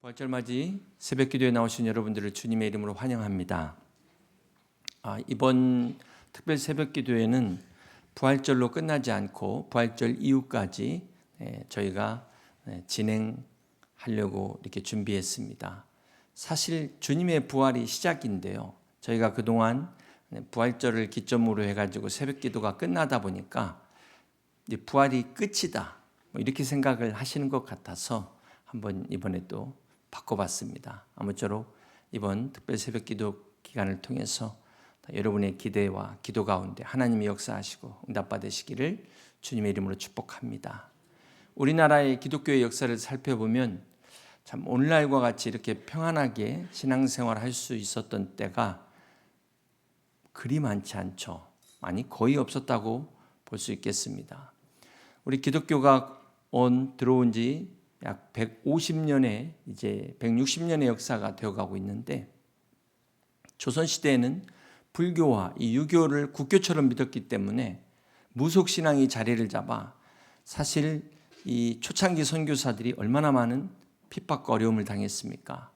부활절맞이 새벽기도에 나오신 여러분들을 주님의 이름으로 환영합니다. 이번 특별 새벽기도에는 부활절로 끝나지 않고 부활절 이후까지 저희가 진행하려고 이렇게 준비했습니다. 사실 주님의 부활이 시작인데요. 저희가 그동안 부활절을 기점으로 해가지고 새벽기도가 끝나다 보니까 부활이 끝이다 이렇게 생각을 하시는 것 같아서 한번 이번에 또 바꿔봤습니다. 아무쪼록 이번 특별 새벽기도 기간을 통해서 여러분의 기대와 기도 가운데 하나님이 역사하시고 응답받으시기를 주님의 이름으로 축복합니다. 우리나라의 기독교의 역사를 살펴보면 참 오늘날과 같이 이렇게 평안하게 신앙생활을 할 수 있었던 때가 그리 많지 않죠. 아니 거의 없었다고 볼 수 있겠습니다. 우리 기독교가 들어온 지 약 150년의 이제 160년의 역사가 되어가고 있는데 조선시대에는 불교와 이 유교를 국교처럼 믿었기 때문에 무속신앙이 자리를 잡아 사실 이 초창기 선교사들이 얼마나 많은 핍박과 어려움을 당했습니까?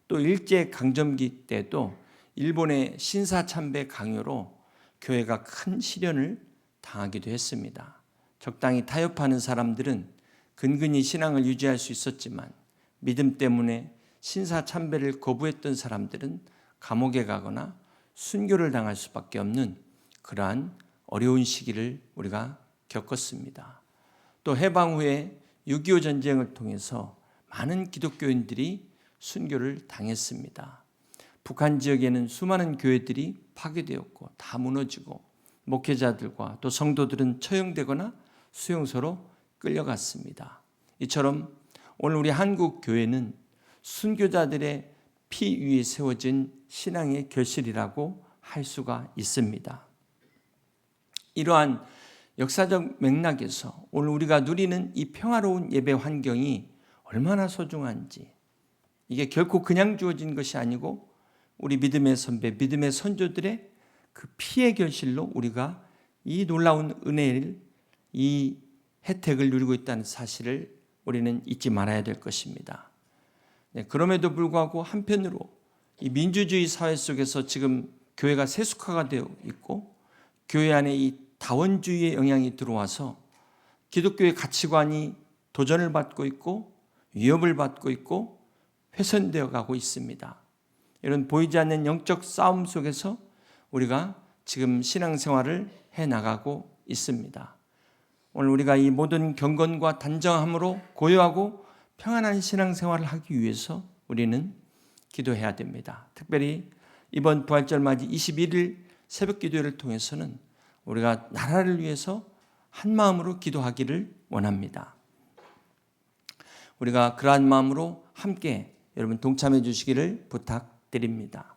또 일제강점기 때도 일본의 신사참배 강요로 교회가 큰 시련을 당하기도 했습니다. 적당히 타협하는 사람들은 근근히 신앙을 유지할 수 있었지만 믿음 때문에 신사참배를 거부했던 사람들은 감옥에 가거나 순교를 당할 수밖에 없는 그러한 어려운 시기를 우리가 겪었습니다. 또 해방 후에 6.25 전쟁을 통해서 많은 기독교인들이 순교를 당했습니다. 북한 지역에는 수많은 교회들이 파괴되었고 다 무너지고 목회자들과 또 성도들은 처형되거나 수용소로 끌려갔습니다. 이처럼 오늘 우리 한국 교회는 순교자들의 피 위에 세워진 신앙의 결실이라고 할 수가 있습니다. 이러한 역사적 맥락에서 오늘 우리가 누리는 이 평화로운 예배 환경이 얼마나 소중한지, 이게 결코 그냥 주어진 것이 아니고 우리 믿음의 선배, 믿음의 선조들의 그 피의 결실로 우리가 이 놀라운 은혜를, 이 혜택을 누리고 있다는 사실을 우리는 잊지 말아야 될 것입니다. 그럼에도 불구하고 한편으로 이 민주주의 사회 속에서 지금 교회가 세속화가 되어 있고 교회 안에 이 다원주의의 영향이 들어와서 기독교의 가치관이 도전을 받고 있고 위협을 받고 있고 훼손되어 가고 있습니다. 이런 보이지 않는 영적 싸움 속에서 우리가 지금 신앙생활을 해나가고 있습니다. 오늘 우리가 이 모든 경건과 단정함으로 고요하고 평안한 신앙생활을 하기 위해서 우리는 기도해야 됩니다. 특별히 이번 부활절 맞이 21일 새벽기도회를 통해서는 우리가 나라를 위해서 한 마음으로 기도하기를 원합니다. 우리가 그러한 마음으로 함께 여러분 동참해 주시기를 부탁드립니다.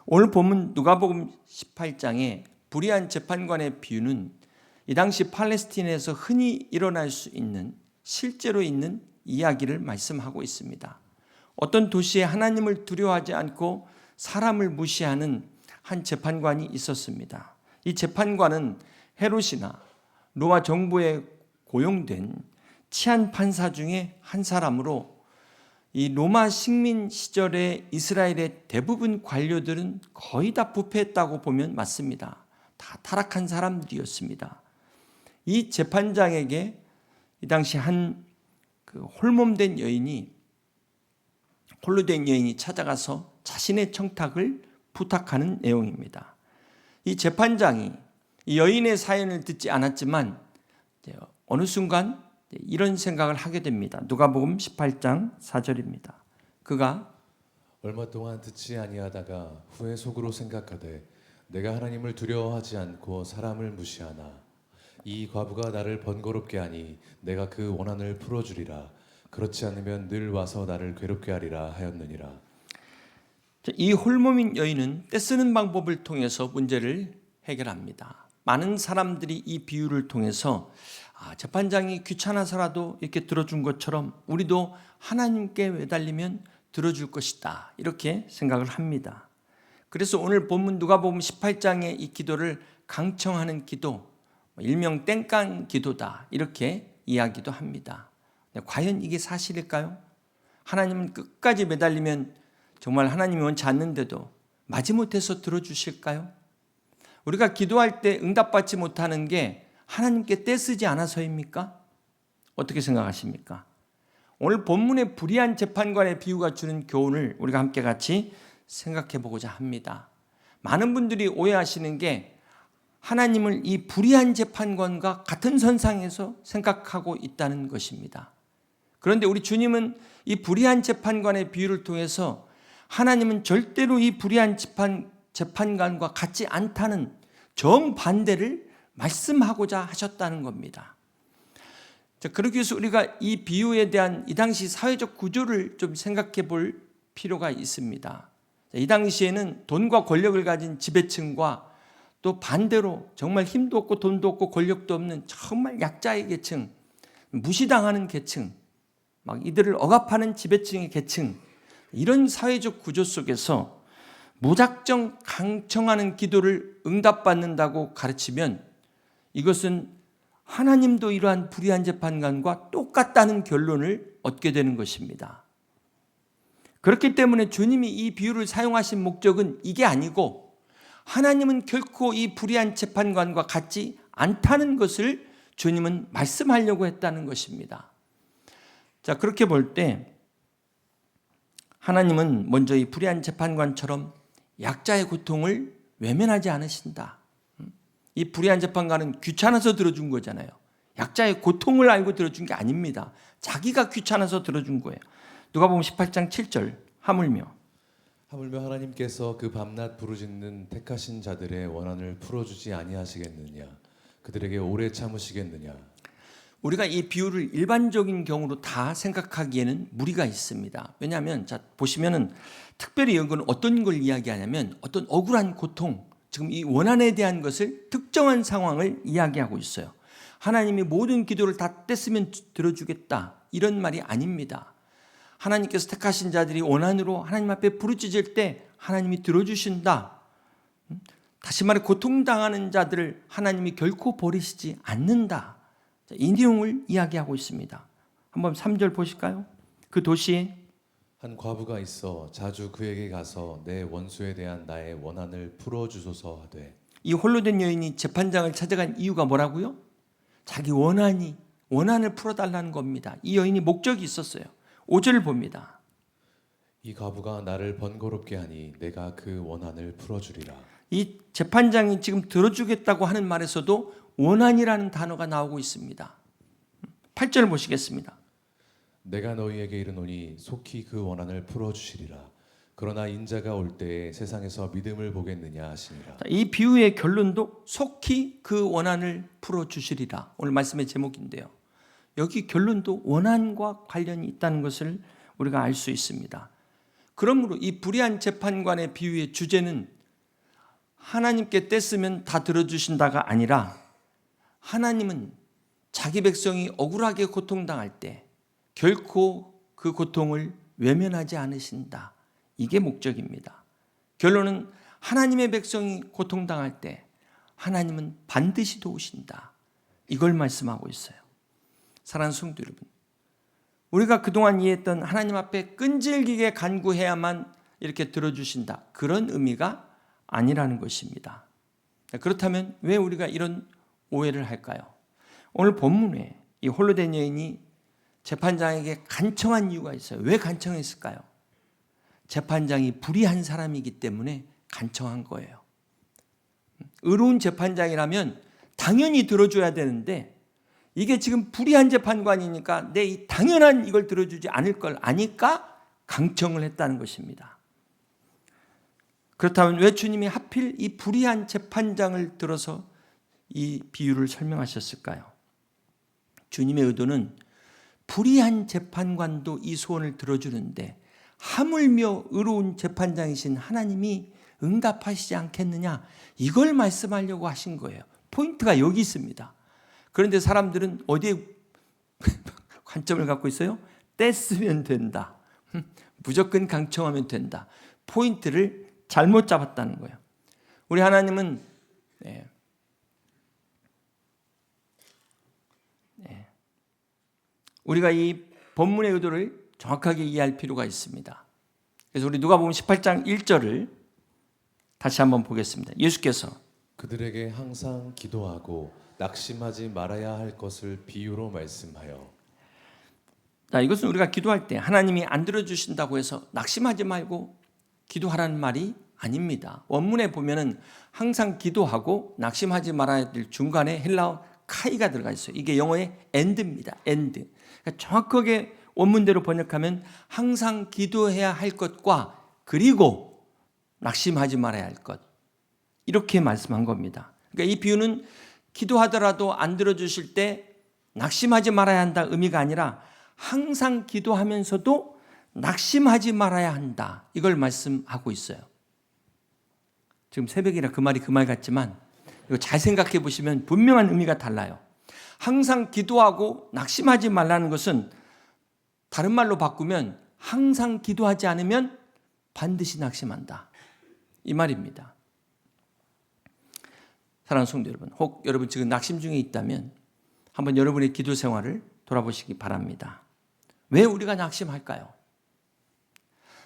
오늘 본문 누가복음 18장의 불의한 재판관의 비유는 이 당시 팔레스틴에서 흔히 일어날 수 있는 실제로 있는 이야기를 말씀하고 있습니다. 어떤 도시에 하나님을 두려워하지 않고 사람을 무시하는 한 재판관이 있었습니다. 이 재판관은 헤롯이나 로마 정부에 고용된 치안 판사 중에 한 사람으로 이 로마 식민 시절에 이스라엘의 대부분 관료들은 거의 다 부패했다고 보면 맞습니다. 다 타락한 사람들이었습니다. 이 재판장에게 이 당시 한 홀로 된 여인이 찾아가서 자신의 청탁을 부탁하는 내용입니다. 이 재판장이 이 여인의 사연을 듣지 않았지만 어느 순간 이런 생각을 하게 됩니다. 누가복음 18장 4절입니다. 그가 얼마 동안 듣지 아니하다가 후에 속으로 생각하되 내가 하나님을 두려워하지 않고 사람을 무시하나 이 과부가 나를 번거롭게 하니 내가 그 원한을 풀어주리라. 그렇지 않으면 늘 와서 나를 괴롭게 하리라 하였느니라. 이 홀몸인 여인은 떼쓰는 방법을 통해서 문제를 해결합니다. 많은 사람들이 이 비유를 통해서 재판장이 귀찮아서라도 이렇게 들어준 것처럼 우리도 하나님께 매달리면 들어줄 것이다 이렇게 생각을 합니다. 그래서 오늘 본문 누가복음 18장의 이 기도를 강청하는 기도, 일명 땡깡 기도다 이렇게 이야기도 합니다. 과연 이게 사실일까요? 하나님은 끝까지 매달리면 정말 하나님이 원치 않는데도 마지못해서 들어주실까요? 우리가 기도할 때 응답받지 못하는 게 하나님께 떼쓰지 않아서입니까? 어떻게 생각하십니까? 오늘 본문의 불의한 재판관의 비유가 주는 교훈을 우리가 함께 같이 생각해 보고자 합니다. 많은 분들이 오해하시는 게 하나님을 이 불의한 재판관과 같은 선상에서 생각하고 있다는 것입니다. 그런데 우리 주님은 이 불의한 재판관의 비유를 통해서 하나님은 절대로 이 불의한 재판관과 같지 않다는 정반대를 말씀하고자 하셨다는 겁니다. 그러기 위해서 우리가 이 비유에 대한 이 당시 사회적 구조를 좀 생각해 볼 필요가 있습니다. 이 당시에는 돈과 권력을 가진 지배층과 또 반대로 정말 힘도 없고 돈도 없고 권력도 없는 정말 약자의 계층, 무시당하는 계층, 막 이들을 억압하는 지배층의 계층, 이런 사회적 구조 속에서 무작정 강청하는 기도를 응답받는다고 가르치면 이것은 하나님도 이러한 불의한 재판관과 똑같다는 결론을 얻게 되는 것입니다. 그렇기 때문에 주님이 이 비유를 사용하신 목적은 이게 아니고 하나님은 결코 이 불의한 재판관과 같지 않다는 것을 주님은 말씀하려고 했다는 것입니다. 자, 그렇게 볼 때 하나님은 먼저 이 불의한 재판관처럼 약자의 고통을 외면하지 않으신다. 이 불의한 재판관은 귀찮아서 들어준 거잖아요. 약자의 고통을 알고 들어준 게 아닙니다. 자기가 귀찮아서 들어준 거예요. 누가복음 18장 7절 하물며 하나님께서 그 밤낮 부르짖는 택하신 자들의 원한을 풀어주지 아니하시겠느냐, 그들에게 오래 참으시겠느냐. 우리가 이 비유를 일반적인 경우로 다 생각하기에는 무리가 있습니다. 왜냐하면 자 보시면은 특별히 이건 어떤 걸 이야기하냐면 어떤 억울한 고통, 지금 이 원한에 대한 것을 특정한 상황을 이야기하고 있어요. 하나님이 모든 기도를 다 뗐으면 들어주겠다 이런 말이 아닙니다. 하나님께서 택하신 자들이 원한으로 하나님 앞에 부르짖을 때 하나님이 들어주신다. 다시 말해 고통당하는 자들을 하나님이 결코 버리시지 않는다. 이 내용을 이야기하고 있습니다. 한번 3절 보실까요? 그 도시에 한 과부가 있어 자주 그에게 가서 내 원수에 대한 나의 원한을 풀어주소서 하되. 이 홀로 된 여인이 재판장을 찾아간 이유가 뭐라고요? 자기 원한을 풀어달라는 겁니다. 이 여인이 목적이 있었어요. 5절을 봅니다. 이 과부가 나를 번거롭게 하니 내가 그 원한을 풀어주리라. 이 재판장이 지금 들어주겠다고 하는 말에서도 원한이라는 단어가 나오고 있습니다. 8절 보시겠습니다. 내가 너희에게 이르노니 속히 그 원한을 풀어주시리라. 그러나 인자가 올 때에 세상에서 믿음을 보겠느냐 하시니라. 이 비유의 결론도 속히 그 원한을 풀어주시리라. 오늘 말씀의 제목인데요. 여기 결론도 원한과 관련이 있다는 것을 우리가 알 수 있습니다. 그러므로 이 불의한 재판관의 비유의 주제는 하나님께 뗐으면 다 들어주신다가 아니라 하나님은 자기 백성이 억울하게 고통당할 때 결코 그 고통을 외면하지 않으신다. 이게 목적입니다. 결론은 하나님의 백성이 고통당할 때 하나님은 반드시 도우신다. 이걸 말씀하고 있어요. 사랑하는 성도 여러분, 우리가 그동안 이해했던 하나님 앞에 끈질기게 간구해야만 이렇게 들어주신다. 그런 의미가 아니라는 것입니다. 그렇다면 왜 우리가 이런 오해를 할까요? 오늘 본문에 이 홀로 된 여인이 재판장에게 간청한 이유가 있어요. 왜 간청했을까요? 재판장이 불의한 사람이기 때문에 간청한 거예요. 의로운 재판장이라면 당연히 들어줘야 되는데 이게 지금 불의한 재판관이니까 내 이 당연한 이걸 들어주지 않을 걸 아니까 강청을 했다는 것입니다. 그렇다면 왜 주님이 하필 이 불의한 재판장을 들어서 이 비유를 설명하셨을까요? 주님의 의도는 불의한 재판관도 이 소원을 들어주는데 하물며 의로운 재판장이신 하나님이 응답하시지 않겠느냐, 이걸 말씀하려고 하신 거예요. 포인트가 여기 있습니다. 그런데 사람들은 어디에 관점을 갖고 있어요? 뗐으면 된다. 무조건 강청하면 된다. 포인트를 잘못 잡았다는 거예요. 우리 하나님은 우리가 이 본문의 의도를 정확하게 이해할 필요가 있습니다. 그래서 우리 누가복음 18장 1절을 다시 한번 보겠습니다. 예수께서 그들에게 항상 기도하고 낙심하지 말아야 할 것을 비유로 말씀하여. 자, 이것은 우리가 기도할 때 하나님이 안 들어주신다고 해서 낙심하지 말고 기도하라는 말이 아닙니다. 원문에 보면은 항상 기도하고 낙심하지 말아야 될 중간에 헬라어 카이가 들어가 있어요. 이게 영어의 end입니다. end. 그러니까 정확하게 원문대로 번역하면 항상 기도해야 할 것과 그리고 낙심하지 말아야 할 것. 이렇게 말씀한 겁니다. 그러니까 이 비유는 기도하더라도 안 들어주실 때 낙심하지 말아야 한다 의미가 아니라 항상 기도하면서도 낙심하지 말아야 한다. 이걸 말씀하고 있어요. 지금 새벽이라 그 말이 그 말 같지만 이거 잘 생각해 보시면 분명한 의미가 달라요. 항상 기도하고 낙심하지 말라는 것은 다른 말로 바꾸면 항상 기도하지 않으면 반드시 낙심한다. 이 말입니다. 사랑하는 성도 여러분, 혹 여러분 지금 낙심 중에 있다면 한번 여러분의 기도 생활을 돌아보시기 바랍니다. 왜 우리가 낙심할까요?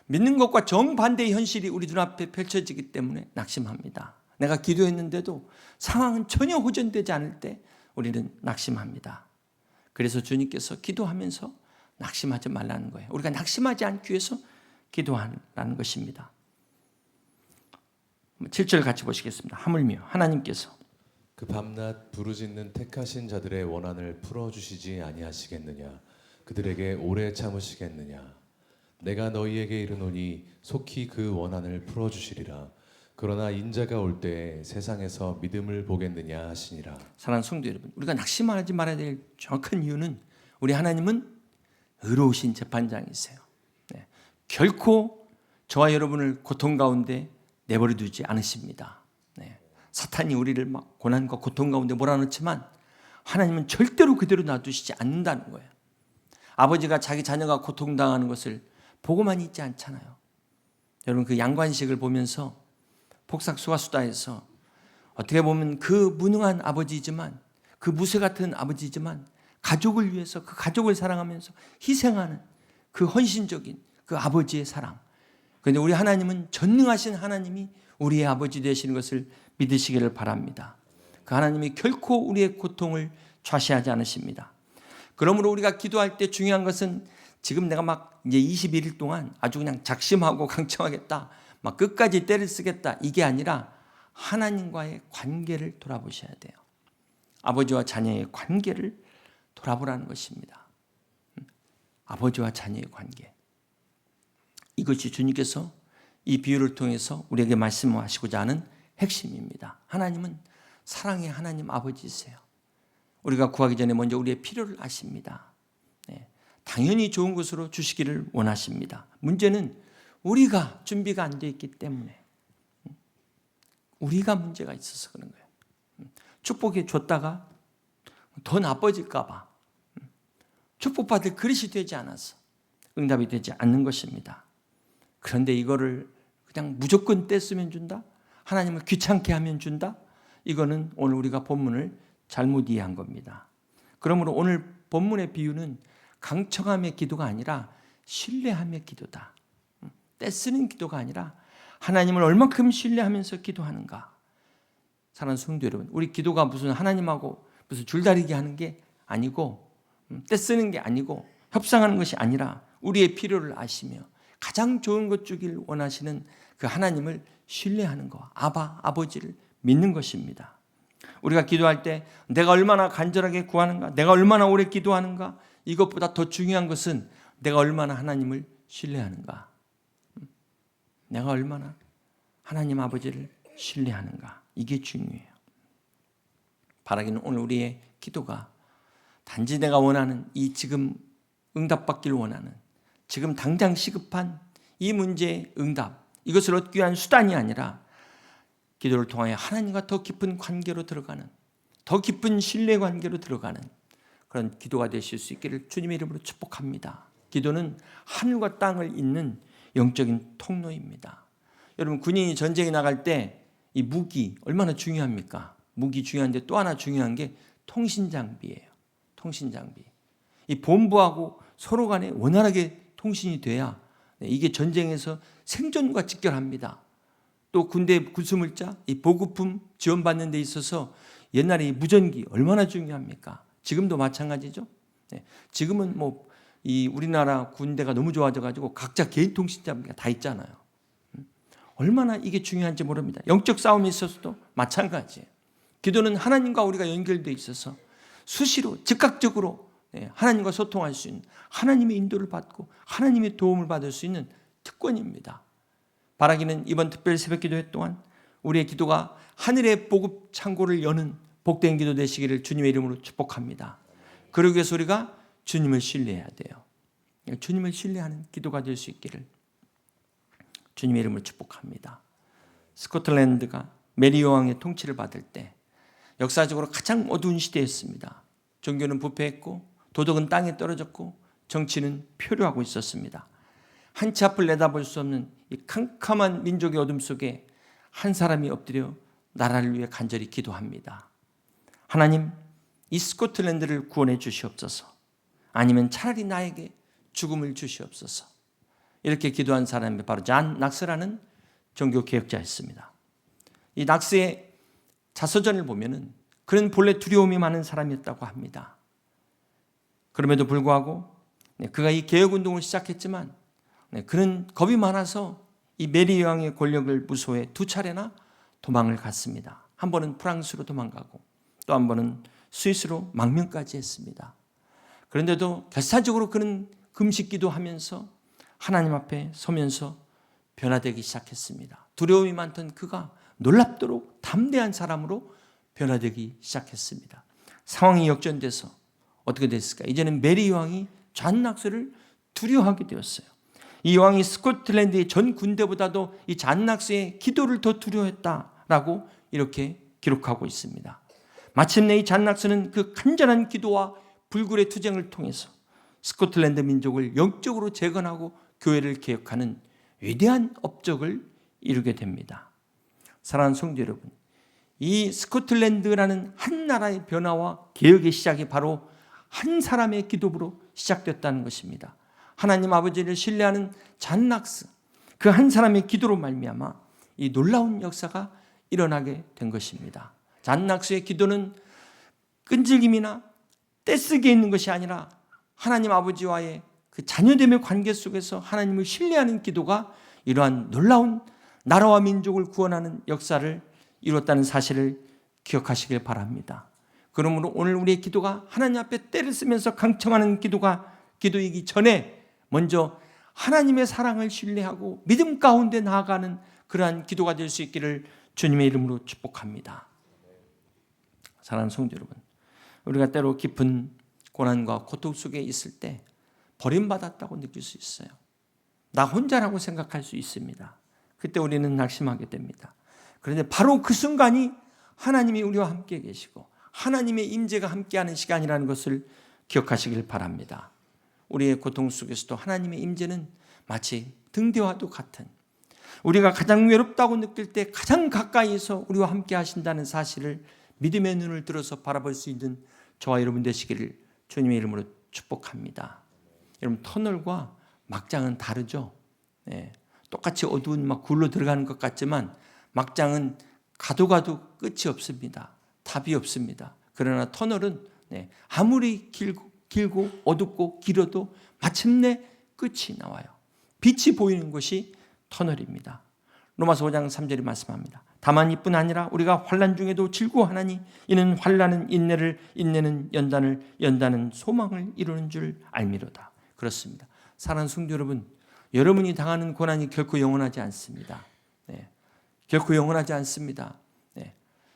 믿는 것과 정반대의 현실이 우리 눈앞에 펼쳐지기 때문에 낙심합니다. 내가 기도했는데도 상황은 전혀 호전되지 않을 때 우리는 낙심합니다. 그래서 주님께서 기도하면서 낙심하지 말라는 거예요. 우리가 낙심하지 않기 위해서 기도하라는 것입니다. 7절 같이 보시겠습니다. 하물며 하나님께서 그 밤낮 부르짖는 택하신 자들의 원한을 풀어주시지 아니하시겠느냐. 그들에게 오래 참으시겠느냐. 내가 너희에게 이르노니 속히 그 원한을 풀어주시리라. 그러나 인자가 올 때에 세상에서 믿음을 보겠느냐 하시니라. 사랑하는 성도 여러분, 우리가 낙심하지 말아야 될 정확한 이유는 우리 하나님은 의로우신 재판장이세요. 네. 결코 저와 여러분을 고통 가운데 내버려 두지 않으십니다. 네. 사탄이 우리를 막 고난과 고통 가운데 몰아넣지만 하나님은 절대로 그대로 놔두시지 않는다는 거예요. 아버지가 자기 자녀가 고통당하는 것을 보고만 있지 않잖아요. 여러분 그 양관식을 보면서 폭삭수가수다에서 어떻게 보면 그 무능한 아버지지만 그 무쇠 같은 아버지지만 가족을 위해서 그 가족을 사랑하면서 희생하는 그 헌신적인 그 아버지의 사랑. 그런데 우리 하나님은 전능하신 하나님이 우리의 아버지 되시는 것을 믿으시기를 바랍니다. 그 하나님이 결코 우리의 고통을 좌시하지 않으십니다. 그러므로 우리가 기도할 때 중요한 것은 지금 내가 막 이제 21일 동안 아주 그냥 작심하고 강청하겠다, 막 끝까지 때를 쓰겠다 이게 아니라 하나님과의 관계를 돌아보셔야 돼요. 아버지와 자녀의 관계를 돌아보라는 것입니다. 아버지와 자녀의 관계. 이것이 주님께서 이 비유를 통해서 우리에게 말씀하시고자 하는 핵심입니다. 하나님은 사랑의 하나님 아버지이세요. 우리가 구하기 전에 먼저 우리의 필요를 아십니다. 네. 당연히 좋은 것으로 주시기를 원하십니다. 문제는 우리가 준비가 안 돼 있기 때문에 우리가 문제가 있어서 그런 거예요. 축복해 줬다가 더 나빠질까 봐 축복받을 그릇이 되지 않아서 응답이 되지 않는 것입니다. 그런데 이거를 그냥 무조건 떼쓰면 준다? 하나님을 귀찮게 하면 준다? 이거는 오늘 우리가 본문을 잘못 이해한 겁니다. 그러므로 오늘 본문의 비유는 강청함의 기도가 아니라 신뢰함의 기도다. 떼쓰는 기도가 아니라 하나님을 얼만큼 신뢰하면서 기도하는가. 사랑하는 성도 여러분, 우리 기도가 무슨 하나님하고 무슨 줄다리기 하는 게 아니고 떼쓰는 게 아니고 협상하는 것이 아니라 우리의 필요를 아시며 가장 좋은 것 주길 원하시는 그 하나님을 신뢰하는 것, 아버지를 믿는 것입니다. 우리가 기도할 때 내가 얼마나 간절하게 구하는가, 내가 얼마나 오래 기도하는가, 이것보다 더 중요한 것은 내가 얼마나 하나님을 신뢰하는가, 내가 얼마나 하나님 아버지를 신뢰하는가, 이게 중요해요. 바라기는 오늘 우리의 기도가 단지 내가 원하는 이 지금 응답받기를 원하는 지금 당장 시급한 이 문제의 응답, 이것을 얻기 위한 수단이 아니라 기도를 통하여 하나님과 더 깊은 관계로 들어가는, 더 깊은 신뢰 관계로 들어가는 그런 기도가 되실 수 있기를 주님의 이름으로 축복합니다. 기도는 하늘과 땅을 잇는 영적인 통로입니다. 여러분 군인이 전쟁에 나갈 때 이 무기 얼마나 중요합니까? 무기 중요한데 또 하나 중요한 게 통신장비예요. 통신장비. 이 본부하고 서로 간에 원활하게 통신이 돼야 이게 전쟁에서 생존과 직결합니다. 또 군대 구수물자, 이 보급품 지원받는 데 있어서 옛날에 이 무전기 얼마나 중요합니까? 지금도 마찬가지죠. 지금은 이 우리나라 군대가 너무 좋아져가지고 각자 개인 통신자가 다 있잖아요. 얼마나 이게 중요한지 모릅니다. 영적 싸움이 있어서도 마찬가지예요. 기도는 하나님과 우리가 연결되어 있어서 수시로 즉각적으로 하나님과 소통할 수 있는, 하나님의 인도를 받고 하나님의 도움을 받을 수 있는 특권입니다. 바라기는 이번 특별 새벽 기도회 동안 우리의 기도가 하늘의 보급 창고를 여는 복된 기도 되시기를 주님의 이름으로 축복합니다. 그러기 위해서 우리가 주님을 신뢰해야 돼요. 주님을 신뢰하는 기도가 될 수 있기를 주님의 이름으로 축복합니다. 스코틀랜드가 메리 여왕의 통치를 받을 때 역사적으로 가장 어두운 시대였습니다. 종교는 부패했고 도덕은 땅에 떨어졌고 정치는 표류하고 있었습니다. 한치 앞을 내다볼 수 없는 이 캄캄한 민족의 어둠 속에 한 사람이 엎드려 나라를 위해 간절히 기도합니다. 하나님, 이 스코틀랜드를 구원해 주시옵소서. 아니면 차라리 나에게 죽음을 주시옵소서. 이렇게 기도한 사람이 바로 잔 낙스라는 종교개혁자였습니다. 이 낙스의 자서전을 보면은 그는 본래 두려움이 많은 사람이었다고 합니다. 그럼에도 불구하고 그가 이 개혁운동을 시작했지만 그는 겁이 많아서 이 메리 여왕의 권력을 무소해 2차례나 도망을 갔습니다. 한 번은 프랑스로 도망가고 또 한 번은 스위스로 망명까지 했습니다. 그런데도 결사적으로 그는 금식기도 하면서 하나님 앞에 서면서 변화되기 시작했습니다. 두려움이 많던 그가 놀랍도록 담대한 사람으로 변화되기 시작했습니다. 상황이 역전돼서 어떻게 됐을까? 이제는 메리 여왕이 잔 낙스를 두려워하게 되었어요. 이 여왕이 스코틀랜드의 전 군대보다도 이 잔 낙스의 기도를 더 두려워했다라고 이렇게 기록하고 있습니다. 마침내 이 잔 낙스는 그 간절한 기도와 불굴의 투쟁을 통해서 스코틀랜드 민족을 영적으로 재건하고 교회를 개혁하는 위대한 업적을 이루게 됩니다. 사랑하는 성도 여러분, 이 스코틀랜드라는 한 나라의 변화와 개혁의 시작이 바로 한 사람의 기도로 시작됐다는 것입니다. 하나님 아버지를 신뢰하는 잔 낙스, 그 한 사람의 기도로 말미암아 이 놀라운 역사가 일어나게 된 것입니다. 잔 낙스의 기도는 끈질김이나 떼쓰기에 있는 것이 아니라 하나님 아버지와의 그 자녀됨의 관계 속에서 하나님을 신뢰하는 기도가 이러한 놀라운 나라와 민족을 구원하는 역사를 이뤘다는 사실을 기억하시길 바랍니다. 그러므로 오늘 우리의 기도가 하나님 앞에 때를 쓰면서 강청하는 기도이기 전에 먼저 하나님의 사랑을 신뢰하고 믿음 가운데 나아가는 그러한 기도가 될 수 있기를 주님의 이름으로 축복합니다. 사랑하는 성도 여러분, 우리가 때로 깊은 고난과 고통 속에 있을 때 버림받았다고 느낄 수 있어요. 나 혼자라고 생각할 수 있습니다. 그때 우리는 낙심하게 됩니다. 그런데 바로 그 순간이 하나님이 우리와 함께 계시고 하나님의 임재가 함께하는 시간이라는 것을 기억하시길 바랍니다. 우리의 고통 속에서도 하나님의 임재는 마치 등대와도 같은, 우리가 가장 외롭다고 느낄 때 가장 가까이에서 우리와 함께 하신다는 사실을 믿음의 눈을 들어서 바라볼 수 있는 저와 여러분 되시기를 주님의 이름으로 축복합니다. 여러분, 터널과 막장은 다르죠. 똑같이 어두운 굴로 들어가는 것 같지만 막장은 가도 끝이 없습니다. 답이 없습니다. 그러나 터널은 아무리 길고 어둡고 길어도 마침내 끝이 나와요. 빛이 보이는 곳이 터널입니다. 로마서 5장 3절이 말씀합니다. 다만 이뿐 아니라 우리가 환난 중에도 즐거워하나니 이는 환난은 인내를, 인내는 연단을, 연단은 소망을 이루는 줄 알미로다. 그렇습니다. 사랑하는 성도 여러분, 여러분이 당하는 고난이 결코 영원하지 않습니다. 결코 영원하지 않습니다.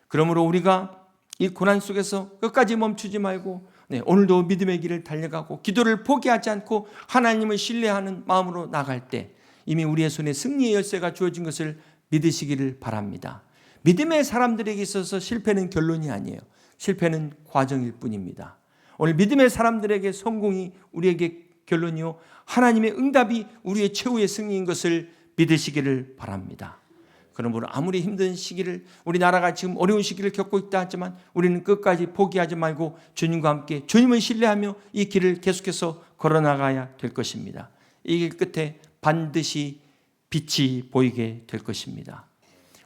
그러므로 우리가 이 고난 속에서 끝까지 멈추지 말고 오늘도 믿음의 길을 달려가고 기도를 포기하지 않고 하나님을 신뢰하는 마음으로 나갈 때 이미 우리의 손에 승리의 열쇠가 주어진 것을 믿으시기를 바랍니다. 믿음의 사람들에게 있어서 실패는 결론이 아니에요. 실패는 과정일 뿐입니다. 오늘 믿음의 사람들에게 성공이 우리에게 결론이요, 하나님의 응답이 우리의 최후의 승리인 것을 믿으시기를 바랍니다. 그러므로 아무리 힘든 시기를, 우리나라가 지금 어려운 시기를 겪고 있다 하지만 우리는 끝까지 포기하지 말고 주님과 함께 주님을 신뢰하며 이 길을 계속해서 걸어나가야 될 것입니다. 이 길 끝에 반드시 빛이 보이게 될 것입니다.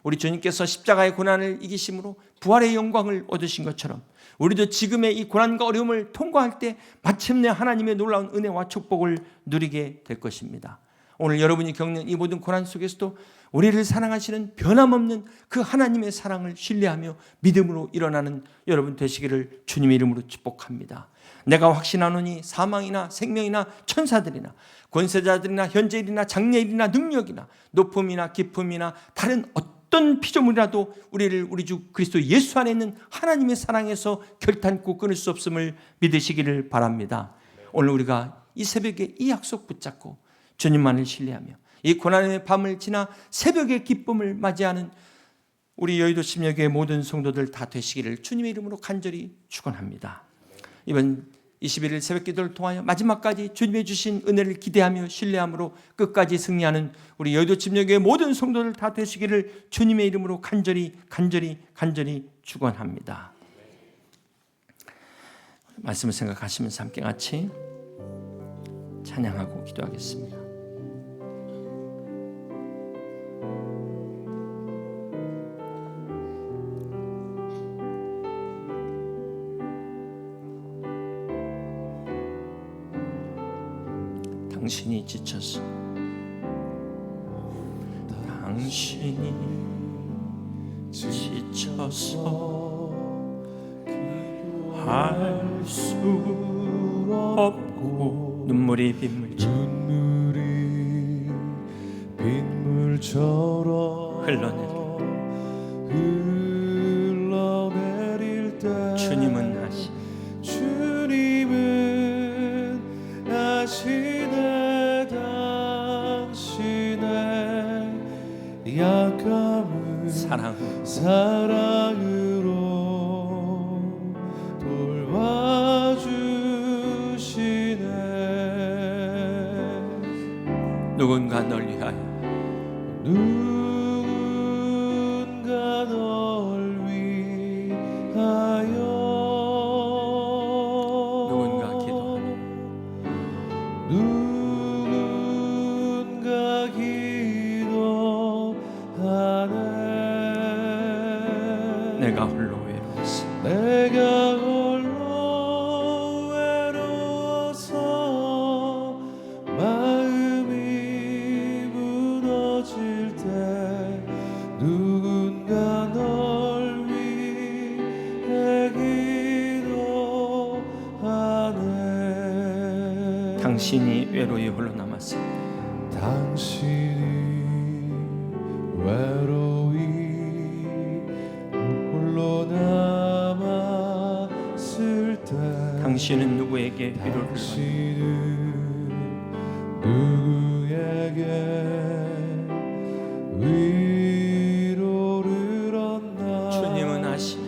우리 주님께서 십자가의 고난을 이기심으로 부활의 영광을 얻으신 것처럼 우리도 지금의 이 고난과 어려움을 통과할 때 마침내 하나님의 놀라운 은혜와 축복을 누리게 될 것입니다. 오늘 여러분이 겪는 이 모든 고난 속에서도 우리를 사랑하시는 변함없는 그 하나님의 사랑을 신뢰하며 믿음으로 일어나는 여러분 되시기를 주님의 이름으로 축복합니다. 내가 확신하노니 사망이나 생명이나 천사들이나 권세자들이나 현재일이나 장래일이나 능력이나 높음이나 깊음이나 다른 어떤 피조물이라도 우리를 우리 주 그리스도 예수 안에 있는 하나님의 사랑에서 결단코 끊을 수 없음을 믿으시기를 바랍니다. 오늘 우리가 이 새벽에 이 약속 붙잡고 주님만을 신뢰하며 이 고난의 밤을 지나 새벽의 기쁨을 맞이하는 우리 여의도 침례교회 모든 성도들 다 되시기를 주님의 이름으로 간절히 축원합니다. 이번 21일 새벽 기도를 통하여 마지막까지 주님의 주신 은혜를 기대하며 신뢰함으로 끝까지 승리하는 우리 여의도 침례교회 모든 성도들 다 되시기를 주님의 이름으로 간절히 축원합니다. 말씀을 생각하시면서 함께 같이 찬양하고 기도하겠습니다. 당신이 지쳐서 당신이 지쳐서 할 수 없고 눈물이 빗물처럼 흘러내릴 때 주님은 하시네 당신의 약함을 사랑으로 돌봐주시네. 누군가 널 위하여 내가 홀로 외로워서 마음이 무너질 때 누군가 널 위해 기도하네. 당신이 외로이 홀로 남았을 때 당신이 외로이 남았을 때 당신은 누구에게 위로를 얻나? 주님은 아시네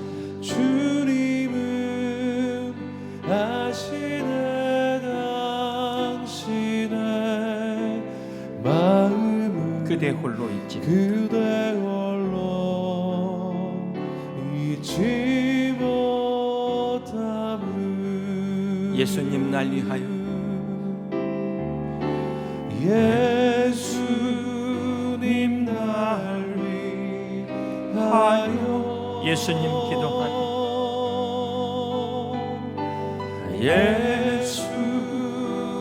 당신의 마음을 그대 홀로 있지 예수님 날 위하여 예수님 날 위하여 예수님 기도하니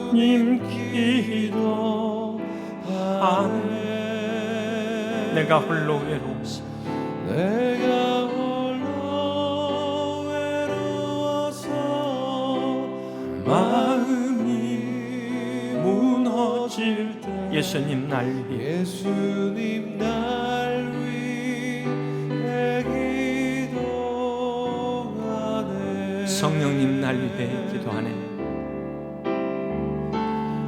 예수님 기도하네. 내가 홀로 외로워서 마음이 무너질 때 예수님 날 위해 기도하네. 성령님 날 위해 기도하네.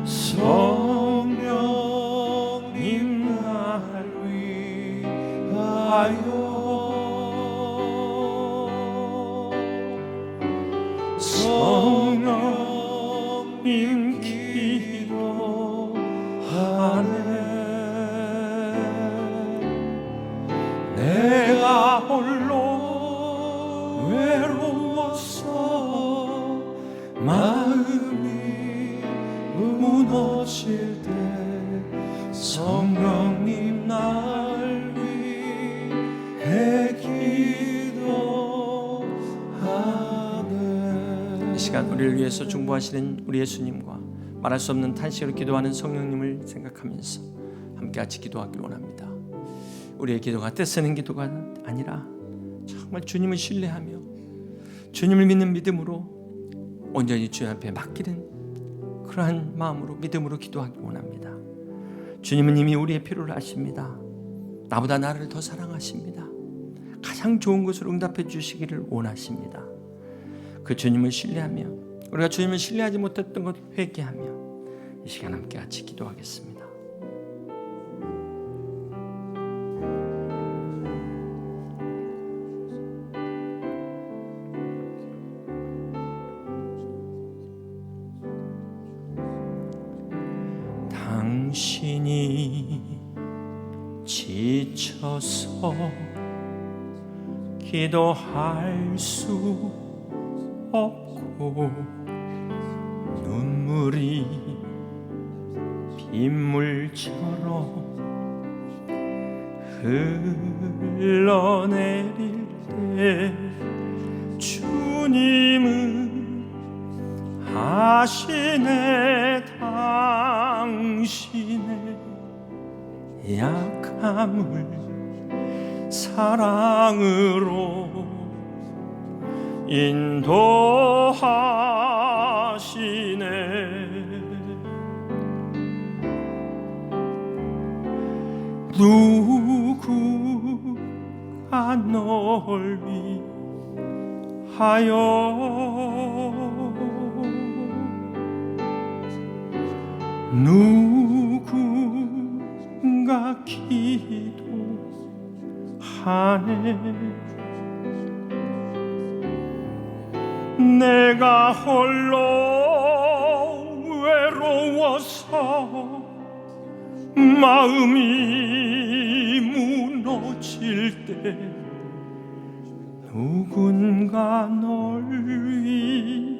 성령님 날 위하여 성령님 기도하네. 내가 홀로 외로워서 마음이 무너질 때 성령님 날 위해 기도하네. 이 시간 우리를 위해서 중보하시는 우리 예수님과 말할 수 없는 탄식으로 기도하는 성령님을 생각하면서 함께 같이 기도하길 원합니다. 우리의 기도가 떼쓰는 기도가 아니라 정말 주님을 신뢰하며 주님을 믿는 믿음으로 온전히 주님 앞에 맡기는 그러한 마음으로 믿음으로 기도하길 원합니다. 주님은 이미 우리의 필요를 아십니다. 나보다 나를 더 사랑하십니다. 가장 좋은 것을 응답해 주시기를 원하십니다. 그 주님을 신뢰하며 우리가 주님을 신뢰하지 못했던 것 회개하며 이 시간 함께 같이 기도하겠습니다. 당신이 지쳐서 기도할 수 없고 눈물이 빗물처럼 흘러내릴 때 주님은 아시네. 당신의 약함을 사랑으로 인도하시네. 누구가 널 위하여 누군가 기도하네. 내가 홀로 외로워서 마음이 무너질 때 누군가 널 위해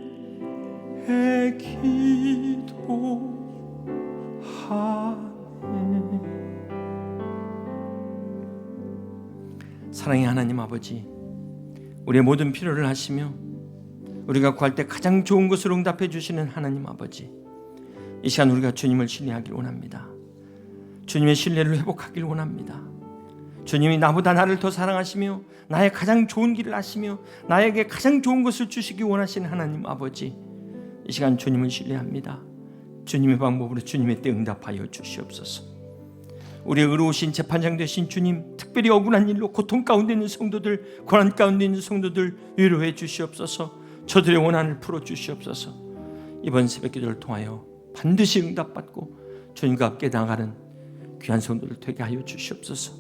기도하네. 사랑의 하나님 아버지, 우리의 모든 필요를 하시며 우리가 구할 때 가장 좋은 것을 응답해 주시는 하나님 아버지, 이 시간 우리가 주님을 신뢰하길 원합니다. 주님의 신뢰를 회복하길 원합니다. 주님이 나보다 나를 더 사랑하시며 나의 가장 좋은 길을 아시며 나에게 가장 좋은 것을 주시기 원하시는 하나님 아버지, 이 시간 주님을 신뢰합니다. 주님의 방법으로 주님의 때 응답하여 주시옵소서. 우리의 의로우신 재판장 되신 주님, 특별히 억울한 일로 고통 가운데 있는 성도들, 고난 가운데 있는 성도들 위로해 주시옵소서. 저들의 원한을 풀어 주시옵소서. 이번 새벽 기도를 통하여 반드시 응답받고 주님과 함께 나가는 귀한 성도들 되게 하여 주시옵소서.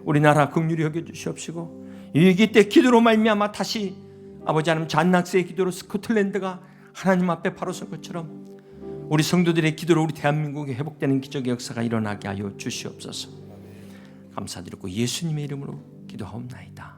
우리나라 긍휼히 여겨 주시옵시고 이 위기 때 기도로 말미암아 다시 아버지 하나님 잔낙스의 기도로 스코틀랜드가 하나님 앞에 바로 선 것처럼 우리 성도들의 기도로 우리 대한민국에 회복되는 기적의 역사가 일어나게 하여 주시옵소서. 감사드리고 예수님의 이름으로 기도하옵나이다.